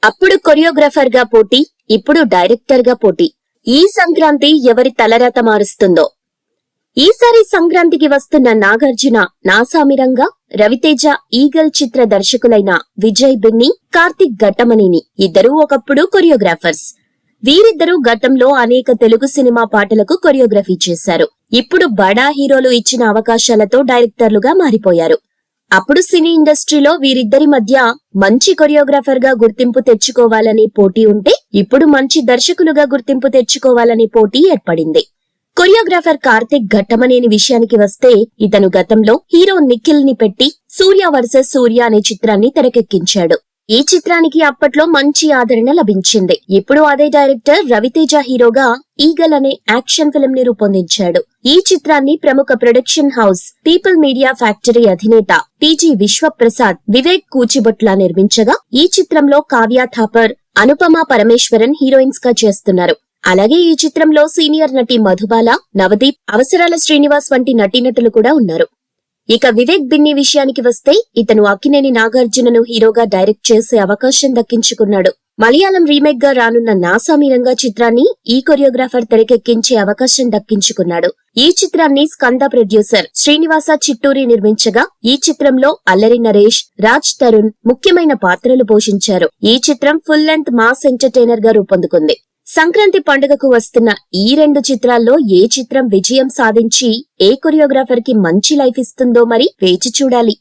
అప్పుడు కొరియోగ్రాఫర్ గా పోటీ, ఇప్పుడు డైరెక్టర్ గా పోటీ. ఈ సంక్రాంతి ఎవరి తలరాత మారుస్తుందో. ఈసారి సంక్రాంతికి వస్తున్న నాగార్జున, నాసామిరంగా, రవితేజ, ఈగల్ చిత్ర దర్శకులైన విజయ్ బిన్ని, కార్తిక్ ఘట్టమనేని ఇద్దరూ ఒకప్పుడు కొరియోగ్రాఫర్స్. వీరిద్దరూ గతంలో అనేక తెలుగు సినిమా పాటలకు కొరియోగ్రఫీ చేశారు. ఇప్పుడు బడా హీరోలు ఇచ్చిన అవకాశాలతో డైరెక్టర్లుగా మారిపోయారు. అప్పుడు సినీ ఇండస్ట్రీలో వీరిద్దరి మధ్య మంచి కొరియోగ్రాఫర్ గా గుర్తింపు తెచ్చుకోవాలనే పోటీ ఉంటే, ఇప్పుడు మంచి దర్శకులుగా గుర్తింపు తెచ్చుకోవాలనే పోటీ ఏర్పడింది. కొరియోగ్రాఫర్ కార్తిక్ ఘట్టమనేని విషయానికి వస్తే, ఇతను గతంలో హీరో నిఖిల్ ని పెట్టి సూర్య వర్సెస్ సూర్య అనే చిత్రాన్ని తెరకెక్కించాడు. ఈ చిత్రానికి అప్పట్లో మంచి ఆదరణ లభించింది. ఇప్పుడు అదే డైరెక్టర్ రవితేజ హీరోగా ఈగల్ అనే యాక్షన్ ఫిల్మ్ ని రూపొందించాడు. ఈ చిత్రాన్ని ప్రముఖ production house people media factory అధినేత టీజీ విశ్వప్రసాద్, వివేక్ కూచిబొట్ల నిర్మించగా, ఈ చిత్రంలో కావ్య థాపర్, అనుపమ పరమేశ్వరన్ హీరోయిన్స్ గా చేస్తున్నారు. అలాగే ఈ చిత్రంలో సీనియర్ నటి మధుబాల, నవదీప్, అవసరాల శ్రీనివాస్ వంటి నటీనటులు కూడా ఉన్నారు. ఇక వివేక్ బిన్ని విషయానికి వస్తే, ఇతను అక్కినేని నాగార్జునను హీరోగా డైరెక్ట్ చేసే అవకాశం దక్కించుకున్నాడు. మలయాళం రీమేక్ గా రానున్న నాసామిరంగా చిత్రాన్ని ఈ కొరియోగ్రాఫర్ తెరకెక్కించే అవకాశం దక్కించుకున్నాడు. ఈ చిత్రాన్ని స్కంద ప్రొడ్యూసర్ శ్రీనివాస చిట్టూరి నిర్మించగా, ఈ చిత్రంలో అల్లరి నరేష్, రాజ్ తరుణ్ ముఖ్యమైన పాత్రలు పోషించారు. ఈ చిత్రం ఫుల్ లెంత్ మాస్ ఎంటర్టైనర్ గా రూపొందుకుంది. సంక్రాంతి పండుగకు వస్తున్న ఈ రెండు చిత్రాల్లో ఏ చిత్రం విజయం సాధించి ఏ కొరియోగ్రాఫర్ కి మంచి లైఫ్ ఇస్తుందో మరి వేచి చూడాలి.